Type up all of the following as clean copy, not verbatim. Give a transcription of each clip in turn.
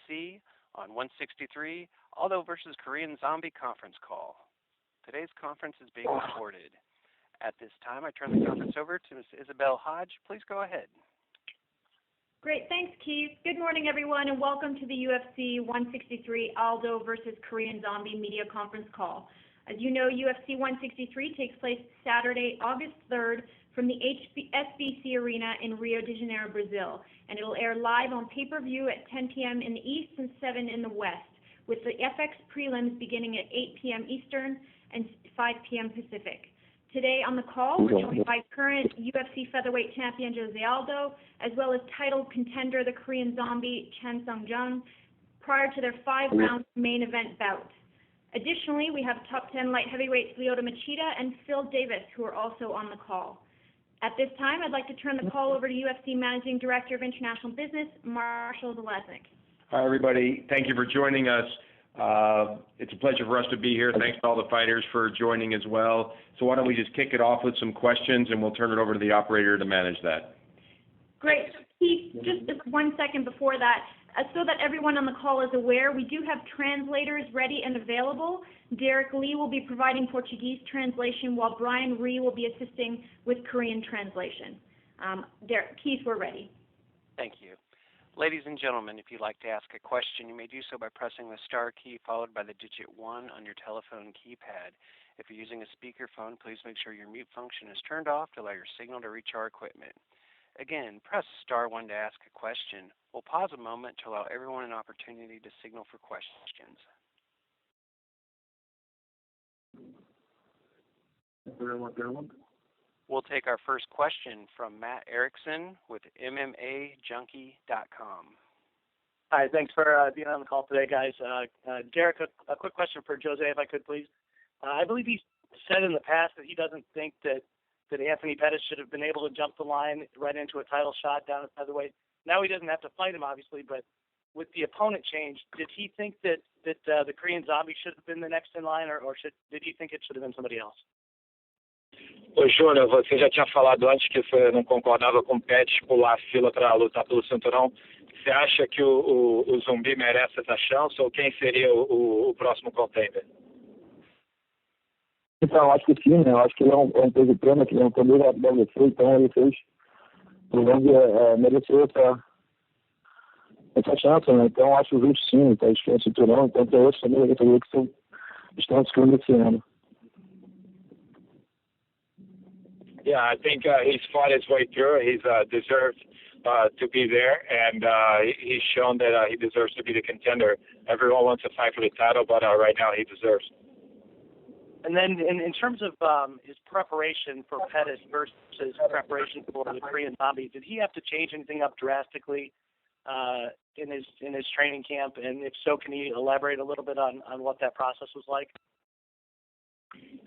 UFC on 163, Aldo versus Korean Zombie conference call. Today's conference is being recorded. At this time, I turn the conference over to Ms. Isabel Hodge. Please go ahead. Great. Thanks, Keith. Good morning, everyone, and welcome to the UFC 163 Aldo versus Korean Zombie media conference call. As you know, UFC 163 takes place Saturday, August 3rd from the SBC Arena in Rio de Janeiro, Brazil, and it'll air live on pay-per-view at 10 p.m. in the East and 7 in the West, with the FX prelims beginning at 8 p.m. Eastern and 5 p.m. Pacific. Today on the call, we're joined by current UFC featherweight champion Jose Aldo, as well as title contender the Korean Zombie Chan Sung-jung, prior to their 5-round main event bout. Additionally, we have top 10 light heavyweights Lyoto Machida and Phil Davis, who are also on the call. At this time, I'd like to turn the call over to UFC Managing Director of International Business, Marshall Zelaznik. Hi, everybody. Thank you for joining us. It's a pleasure for us to be here. Thanks to all the fighters for joining as well. So why don't we just kick it off with some questions, and we'll turn it over to the operator to manage that. Great. Keith, just 1 second before that, so that everyone on the call is aware, we do have translators ready and available. Derek Lee will be providing Portuguese translation, while Brian Ree will be assisting with Korean translation. Keith, we're ready. Thank you. Ladies and gentlemen, if you'd like to ask a question, you may do so by pressing the star key followed by the digit 1 on your telephone keypad. If you're using a speakerphone, please make sure your mute function is turned off to allow your signal to reach our equipment. Again, press star 1 to ask a question. We'll pause a moment to allow everyone an opportunity to signal for questions. We'll take our first question from Matt Erickson with MMAJunkie.com. Hi, thanks for being on the call today, guys. Derek, a quick question for Jose, if I could, please. I believe he said in the past that he doesn't think that Anthony Pettis should have been able to jump the line right into a title shot down at featherweight. Now he doesn't have to fight him, obviously, but with the opponent change, did he think that the Korean Zombie should have been the next in line, or did he think it should have been somebody else? Ô, Júnior, você já tinha falado antes que você não concordava com o Pettis pular a fila para lutar pelo cinturão. Você acha que o Zumbi merece essa chance ou quem seria o próximo contender? Então, acho que sim, né? Eu acho que ele é um peso pena, que ele é um campeão da UFC, então ele fez, o Zumbi mereceu essa chance, né? Então, acho justo sim, tá discutindo o cinturão, então tem outros também que estão discutindo esse ano. Yeah, I think he's fought his way through. He's deserved to be there, and he's shown that he deserves to be the contender. Everyone wants to fight for the title, but right now he deserves. And then in terms of his preparation for Pettis versus preparation for the Korean Zombie, did he have to change anything up drastically in his training camp? And if so, can you elaborate a little bit on what that process was like?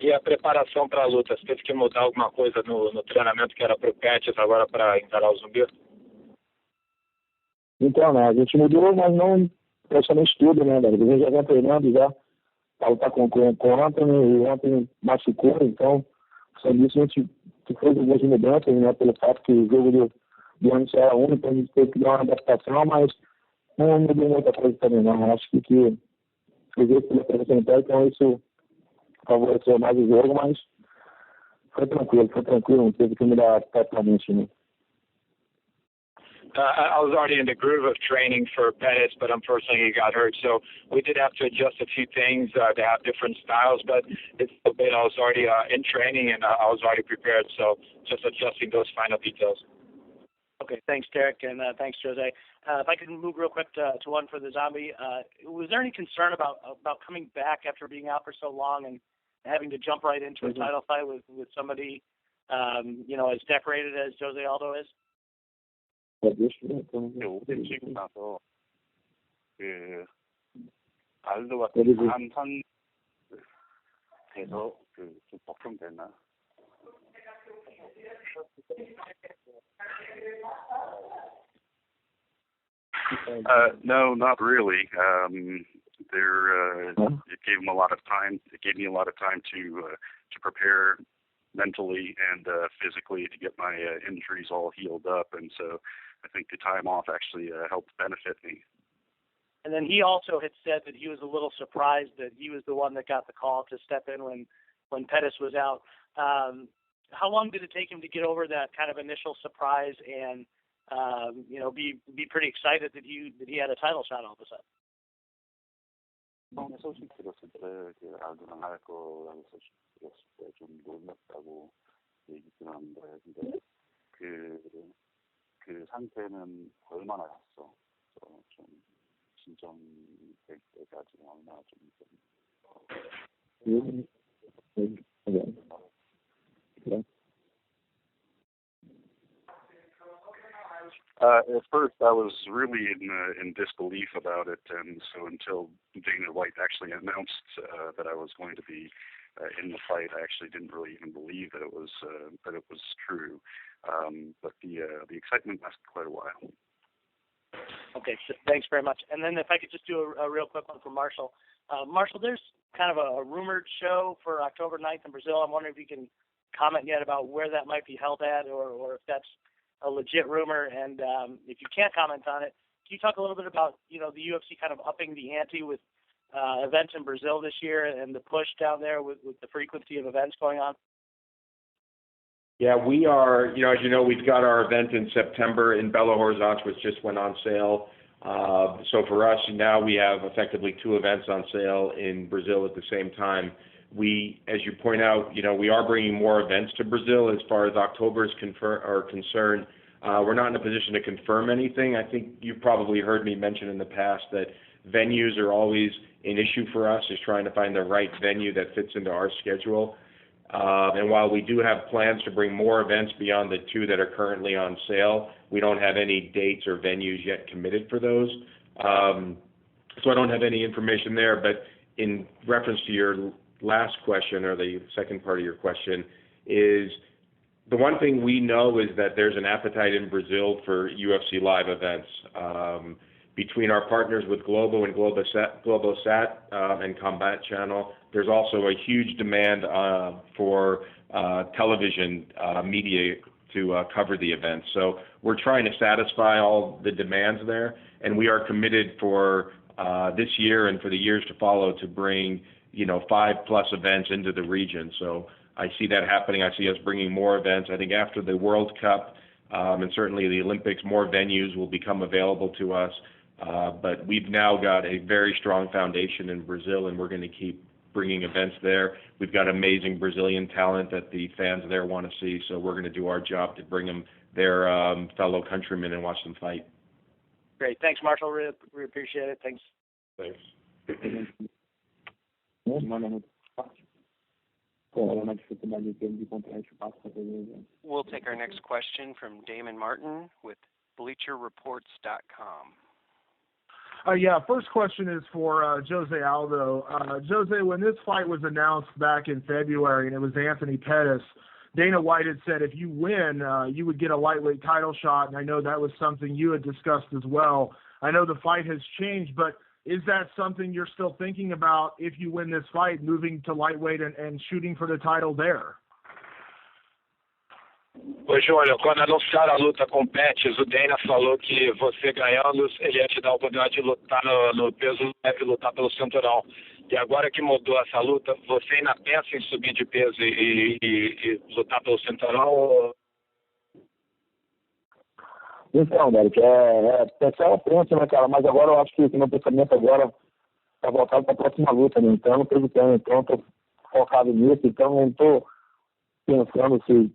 E a preparação para a luta, você teve que mudar alguma coisa no treinamento que era para o Pettis agora para encarar o Zumbi? Então, né, a gente mudou, mas não praticamente tudo, né, velho? A gente já vem treinando já para lutar com o Anthony, e o Anthony machucou, então, só disso a gente fez algumas mudanças, né, pelo fato que o jogo do ano só era único, então a gente teve que dar uma adaptação, mas não mudou muita coisa também, não. Eu acho que fez isso pela apresentar, então isso favoreceu mais o jogo, mas foi tranquilo, não teve que mudar totalmente, né? I was already in the groove of training for Pettis, but unfortunately he got hurt. So we did have to adjust a few things to have different styles, but it's a bit, I was already in training and I was already prepared. So just adjusting those final details. Okay, thanks, Derek, and thanks, Jose. If I could move real quick to one for the Zombie. Was there any concern about coming back after being out for so long and having to jump right into a title fight with somebody, as decorated as Jose Aldo is? 지금 나서 알도가 한선 돼서 좀 걱정되나? No, not really. It gave him a lot of time. It gave me a lot of time to prepare mentally and physically to get my injuries all healed up, and so I think the time off actually helped benefit me. And And then he also had said that he was a little surprised that he was the one that got the call to step in when Pettis was out. How long did it take him to get over that kind of initial surprise and be pretty excited that he had a title shot all of a sudden? 솔직히 들었을 때 알도랑 할 거라고 들었을 때 좀 놀랐다고 얘기긴 한데 근데 그 상태는 얼마나 갔어? 좀 진정될 때까지 얼마나 좀 At first, I was really in disbelief about it, and so until Dana White actually announced that I was going to be in the fight, I actually didn't really even believe that it was true. But the excitement lasted quite a while. Okay, so thanks very much. And then if I could just do a real quick one for Marshall. Marshall, there's kind of a rumored show for October 9th in Brazil. I'm wondering if you can comment yet about where that might be held at, or if that's a legit rumor. And if you can't comment on it, can you talk a little bit about the UFC kind of upping the ante with events in Brazil this year and the push down there with the frequency of events going on? Yeah, we are, as you know, we've got our event in September in Belo Horizonte, which just went on sale. So for us, now we have effectively 2 events on sale in Brazil at the same time. We, as you point out, we are bringing more events to Brazil as far as October is concerned. We're not in a position to confirm anything. I think you've probably heard me mention in the past that venues are always an issue for us, is trying to find the right venue that fits into our schedule. And while we do have plans to bring more events beyond the 2 that are currently on sale, we don't have any dates or venues yet committed for those. So I don't have any information there, but in reference to your last question, or the second part of your question, is the one thing we know is that there's an appetite in Brazil for UFC live events. Between our partners with Globo and Globosat and Combat Channel, there's also a huge demand for television media to cover the event. So we're trying to satisfy all the demands there, and we are committed for this year and for the years to follow to bring 5+ events into the region. So I see that happening. I see us bringing more events. I think after the World Cup and certainly the Olympics, more venues will become available to us. But we've now got a very strong foundation in Brazil, and we're going to keep bringing events there. We've got amazing Brazilian talent that the fans there want to see, so we're going to do our job to bring them their fellow countrymen and watch them fight. Great. Thanks, Marshall. Really appreciate it. Thanks. Thanks. We'll take our next question from Damon Martin with BleacherReports.com. First question is for Jose Aldo. Jose, when this fight was announced back in February and it was Anthony Pettis, Dana White had said if you win, you would get a lightweight title shot, and I know that was something you had discussed as well. I know the fight has changed, but is that something you're still thinking about if you win this fight, moving to lightweight and shooting for the title there? Hoje, olha, quando anunciaram a luta com o Pettis, o Dana falou que você ganhando, ele ia te dar a oportunidade de lutar no peso leve, lutar pelo cinturão. E agora que mudou essa luta, você ainda pensa em subir de peso e lutar pelo cinturão? Então, Derek, pensar é pensa, né, cara? Mas agora eu acho que o meu pensamento agora tá voltado para a próxima luta, né? Então eu não tô lutando, então tô focado nisso, então não tô pensando se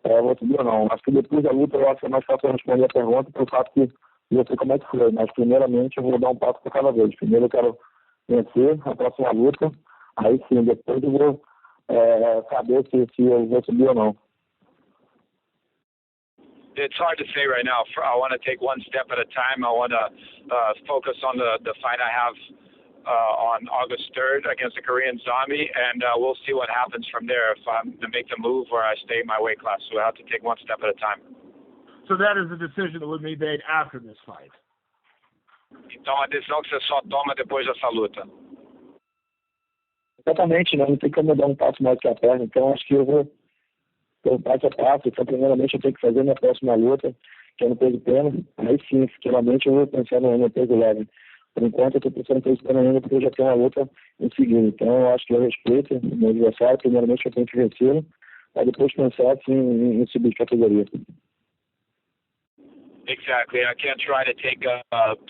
outro dia não. Acho que depois da luta eu acho que é mais fácil responder a pergunta pelo fato que eu sei como é que foi. Mas primeiramente eu vou dar um passo por cada vez. Primeiro eu quero vencer a próxima luta, aí sim, depois eu vou saber se eu vou subir ou não. It's hard to say right now. I want to take one step at a time. I want to focus on the fight I have on August 3rd against the Korean Zombie, and we'll see what happens from there, if I'm to make the move or I stay in my weight class. So I have to take one step at a time. So that is a decision that would be made after this fight. Então, a decisão que você só toma depois dessa luta. Exatamente, né? Não tem como eu dar um passo mais que a perna, então acho que eu vou passo a passo. Então, primeiramente eu tenho que fazer minha próxima luta, que é no peso pena. Aí sim, finalmente eu vou pensar no peso leve. Por enquanto, eu estou pensando que eu espero ainda, porque eu já tenho uma luta em seguida. Então, eu acho que eu respeito o meu adversário. Primeiramente, eu tenho que vencê-lo, para depois pensar assim, em subir de categoria. Exactly. I can't try to take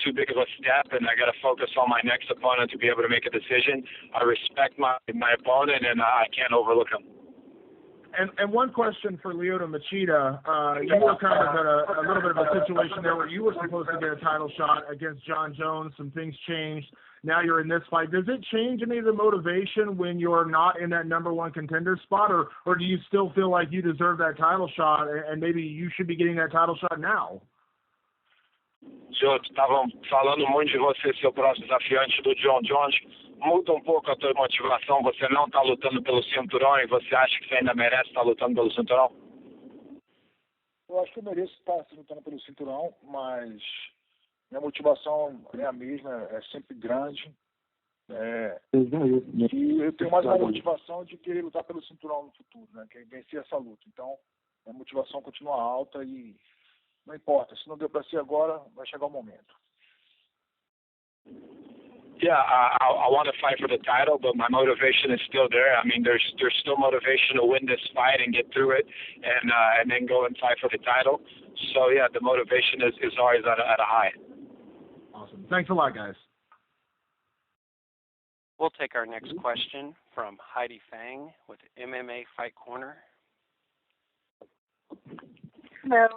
too big of a step, and I got to focus on my next opponent to be able to make a decision. I respect my opponent, and I can't overlook him. And one question for Lyoto Machida. You were kind of at a little bit of a situation there where you were supposed to get a title shot against John Jones. Some things changed. Now you're in this fight. Does it change any of the motivation when you're not in that number one contender spot, or do you still feel like you deserve that title shot and maybe you should be getting that title shot now? Senhor, estavam falando muito de você, seu próximo desafiante do John Jones. Muda um pouco a tua motivação. Você não está lutando pelo cinturão e você acha que você ainda merece estar lutando pelo cinturão? Eu acho que eu mereço estar lutando pelo cinturão, mas minha motivação é a mesma, é sempre grande. E eu tenho mais uma motivação de querer lutar pelo cinturão no futuro, né? Que é vencer essa luta. Então, a motivação continua alta e não importa. Se não deu para ser agora, vai chegar o momento. Yeah, I want to fight for the title, but my motivation is still there. I mean, there's still motivation to win this fight and get through it, and then go and fight for the title. So yeah, the motivation is always at a high. Awesome. Thanks a lot, guys. We'll take our next question from Heidi Fang with MMA Fight Corner. Hello.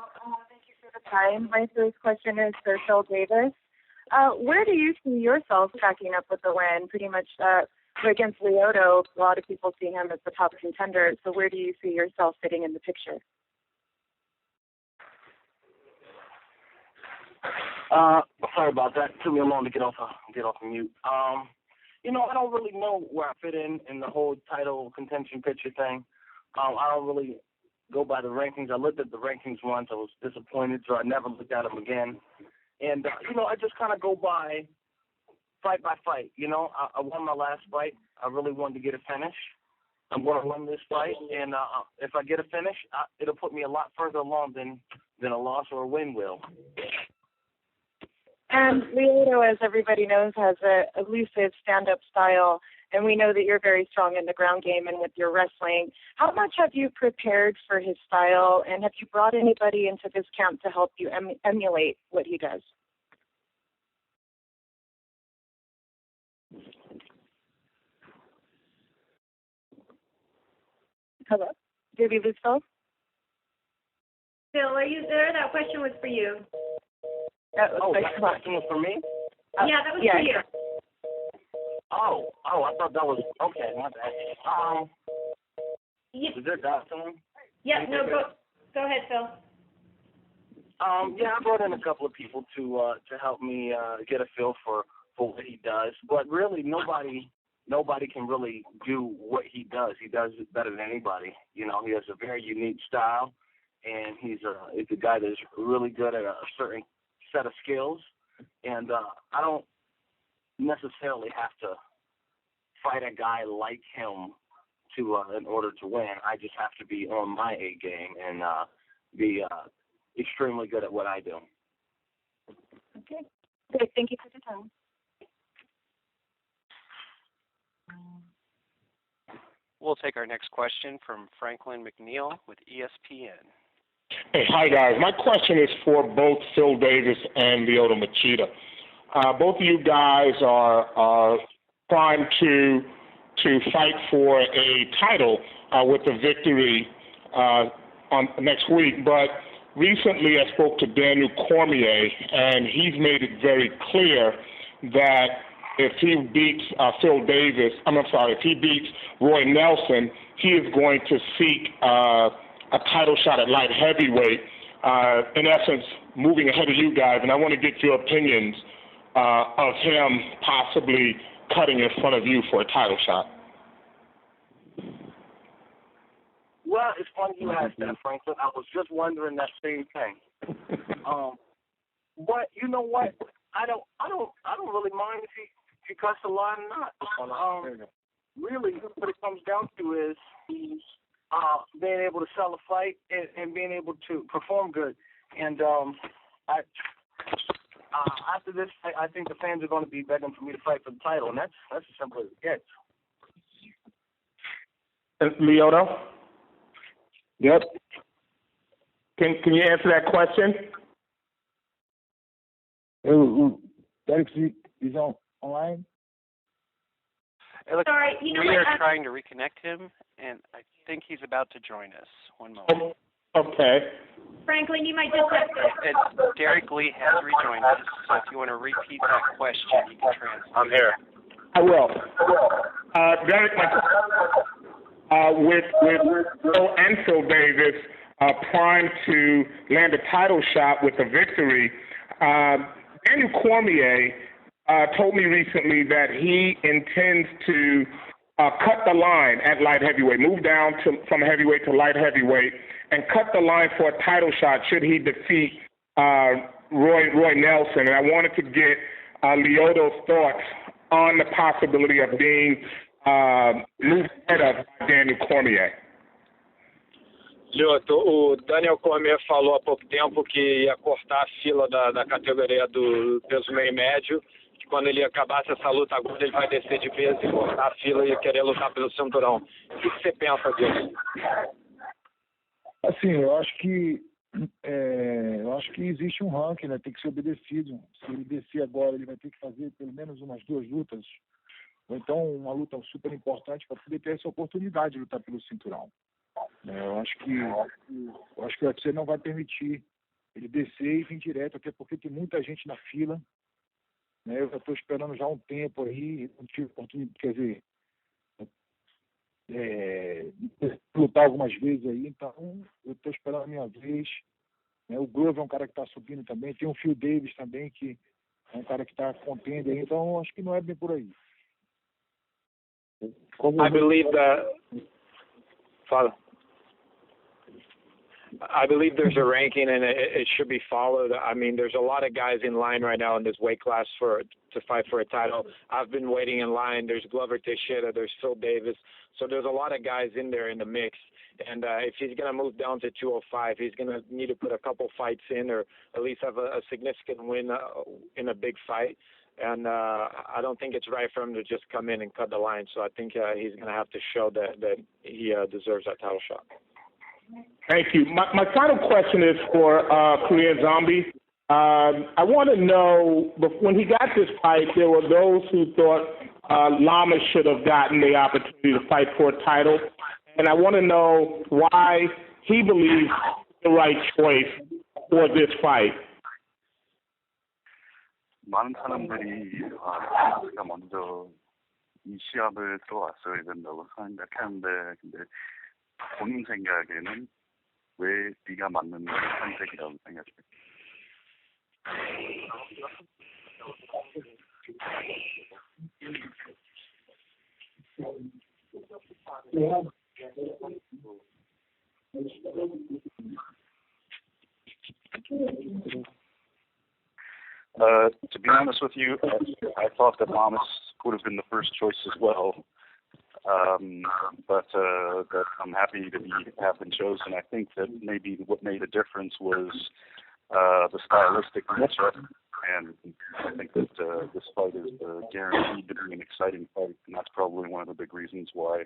Thank you for the time. My first question is for Phil Davis. Where do you see yourself stacking up with the win? Pretty much against Lyoto, a lot of people see him as the top contender. So where do you see yourself fitting in the picture? Sorry about that. It took me a long to get off mute. You know, I don't really know where I fit in the whole title contention picture thing. I don't really go by the rankings. I looked at the rankings once. I was disappointed, so I never looked at them again. And, you know, I just kind of go by fight by fight. You know, I won my last fight. I really wanted to get a finish. I'm going to win this fight. And if I get a finish, it'll put me a lot further along than a loss or a win will. And Lyoto, as everybody knows, has a elusive stand-up style, and we know that you're very strong in the ground game and with your wrestling. How much have you prepared for his style, and have you brought anybody into this camp to help you emulate what he does? Hello? Did we lose Phil? Phil, are you there? That question was for you. That question was for me? Yeah, that was for you. Oh, I thought that was, okay, my bad. Is there that someone? Yeah, no, go ahead, Phil. Yeah, I brought in a couple of people to help me get a feel for what he does, but really nobody can really do what he does. He does it better than anybody. You know, he has a very unique style, and he's a guy that's really good at a certain set of skills, and I don't necessarily have to fight a guy like him to in order to win. I just have to be on my A game and be extremely good at what I do. Okay. Good. Thank you for the time. We'll take our next question from Franklin McNeil with ESPN. Hey, hi guys. My question is for both Phil Davis and Lyoto Machida. Both of you guys are primed to fight for a title with a victory on next week. But recently, I spoke to Daniel Cormier, and he's made it very clear that if he beats if he beats Roy Nelson, he is going to seek a title shot at light heavyweight, in essence, moving ahead of you guys. And I want to get your opinions of him possibly cutting in front of you for a title shot. Well, it's funny you asked that, Franklin. I was just wondering that same thing. But you know what? I don't really mind if he cuts the line or not. Really, what it comes down to is being able to sell a fight and being able to perform good. And after this, I think the fans are going to be begging for me to fight for the title, and that's as simple as it gets. Lyoto? Yep. Can you answer that question? Derek is online. Sorry, we are trying to reconnect him, and I think he's about to join us. One moment. Okay. Franklin, you might just have to. Derek Lee has rejoined us, so if you want to repeat that question, you can translate. I'm here. I will. Derek, with Bill and Phil Davis primed to land a title shot with a victory, Daniel Cormier told me recently that he intends to cut the line at light heavyweight, move down from heavyweight to light heavyweight, and cut the line for a title shot should he defeat Roy Nelson. And I wanted to get Lyoto's thoughts on the possibility of being moved ahead of Daniel Cormier. Lyoto, o Daniel Cormier falou há pouco tempo que ia cortar a fila da categoria do peso meio médio, que quando ele acabasse essa luta agora ele vai descer de peso e cortar a fila e querer lutar pelo cinturão. O que você pensa disso? Assim, eu acho que existe um ranking, né? Tem que ser obedecido. Se ele descer agora, ele vai ter que fazer pelo menos umas 2 lutas, ou então uma luta super importante para poder ter essa oportunidade de lutar pelo cinturão. Eu acho que o UFC não vai permitir ele descer e vir direto, até porque tem muita gente na fila, né? Eu já estou esperando já um tempo aí, não tive oportunidade, quer dizer, lutar algumas vezes aí, então eu estou esperando a minha vez, né? O Grove é um cara que está subindo também, tem o Phil Davis também, que é um cara que está contendo aí, então acho que não é bem por aí. I believe that. Father. I believe there's a ranking and it should be followed. I mean, there's a lot of guys in line right now in this weight class to fight for a title. I've been waiting in line. There's Glover Teixeira, there's Phil Davis. So there's a lot of guys in there in the mix. And if he's going to move down to 205, he's going to need to put a couple fights in or at least have a significant win in a big fight. And I don't think it's right for him to just come in and cut the line. So I think he's going to have to show that he deserves that title shot. Thank you. My final question is for Korean Zombie. I want to know, when he got this fight, there were those who thought Lama should have gotten the opportunity to fight for a title. And I want to know why he believes it's the right choice for this fight. 많은 사람들이 가 먼저 이 시합을 들어왔어야 된다고 생각하는데, 근데 본인 생각에는 왜 네가 맞는 선택이라고 생각해요? To be honest with you, I thought that Lamas would have been the first choice as well. But that I'm happy to have been chosen. I think that maybe what made a difference was the stylistic matchup, and I think that this fight is guaranteed to be an exciting fight, and that's probably one of the big reasons why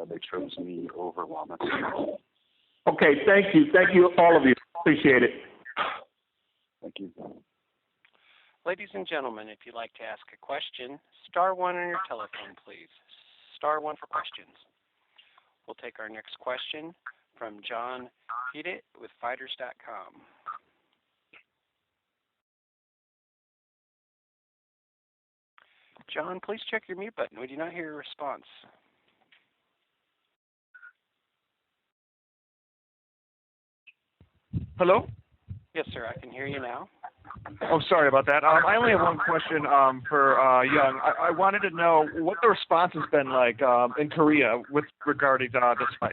they chose me over Lamas. Okay, thank you. Thank you, all of you. Appreciate it. Thank you. Ladies and gentlemen, if you'd like to ask a question, star 1 on your telephone, please. Star 1 for questions. We'll take our next question from John P.D. with Fighters.com. John, please check your mute button. We do not hear your response. Hello? Yes, sir. I can hear you now. Oh, sorry about that. I only have one question for Young. I wanted to know what the response has been like in Korea with regarding this fight.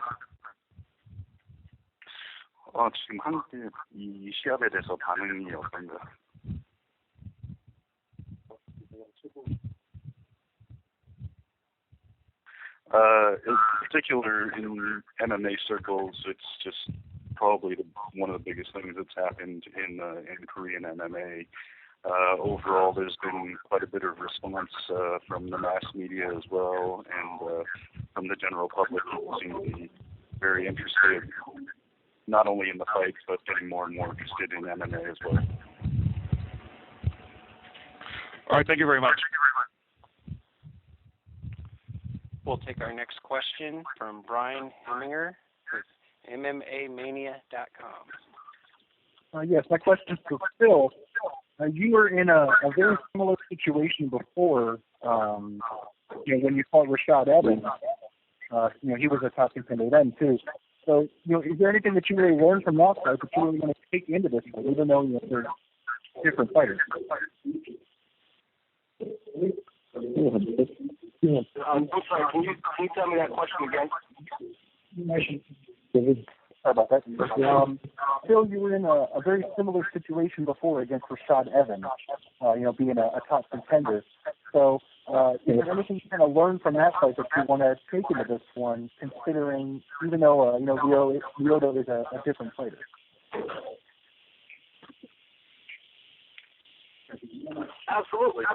지금 한국의 이 시합에 대해서 반응이 어떤가요? In particular, in MMA circles, it's just probably one of the biggest things that's happened in Korean MMA. overall, there's been quite a bit of response from the mass media as well, and from the general public. People seem to be very interested, not only in the fight, but getting more and more interested in MMA as well. All right, thank you very much. We'll take our next question from Brian Heminger with MMAmania.com. Yes, my question is for Phil. You were in a very similar situation before, when you fought Rashad Evans. He was a top contender then, too. So, is there anything that you really learned from that fight that you really want to take into this fight, even though they're different fighters? I'm sorry, can you tell me that question again? Sorry about that. Phil, you were in a very similar situation before against Rashad Evans, being a top contender. So, is there anything you kind of learned from that fight that you want to take into this one, considering, even though, Lyoto is a different fighter? Absolutely.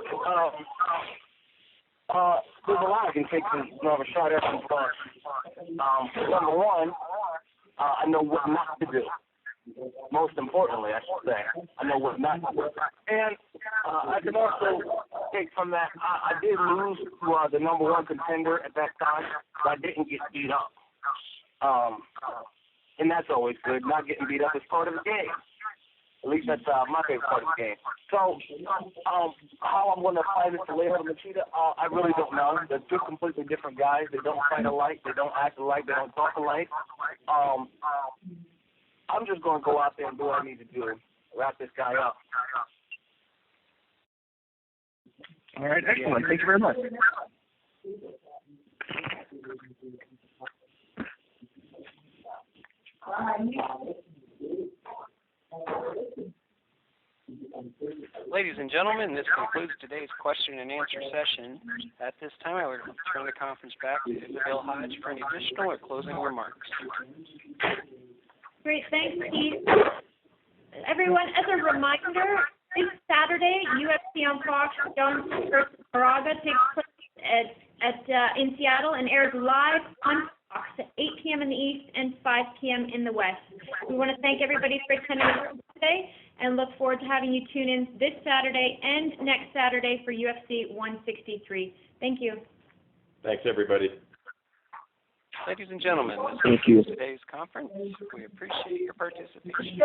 There's a lot I can take from Rashad Evans' fight. Number one, I know what not to do. Most importantly, I should say, I know what not to do. And I can also take from that, I did lose to the number one contender at that time, but I didn't get beat up. And that's always good. Not getting beat up is part of the game. At least that's my favorite part of the game. So, how I'm going to apply this to Lyoto Machida, I really don't know. They're two completely different guys. They don't fight alike. They don't act alike. They don't talk alike. I'm just going to go out there and do what I need to do. Wrap this guy up. All right, excellent. Thank you very much. Ladies and gentlemen, this concludes today's question and answer session. At this time, I would turn the conference back to Bill Hodge for any additional or closing remarks. Great, thanks, Keith. Everyone, as a reminder, this Saturday, UFC on Fox, Jones versus Moraga takes place in Seattle and airs live on Fox at 8 p.m. in the East and 5 p.m. in the West. We want to thank everybody for attending today and look forward to having you tune in this Saturday and next Saturday for UFC 163. Thank you. Thanks, everybody. Ladies and gentlemen, this concludes today's conference. We appreciate your participation.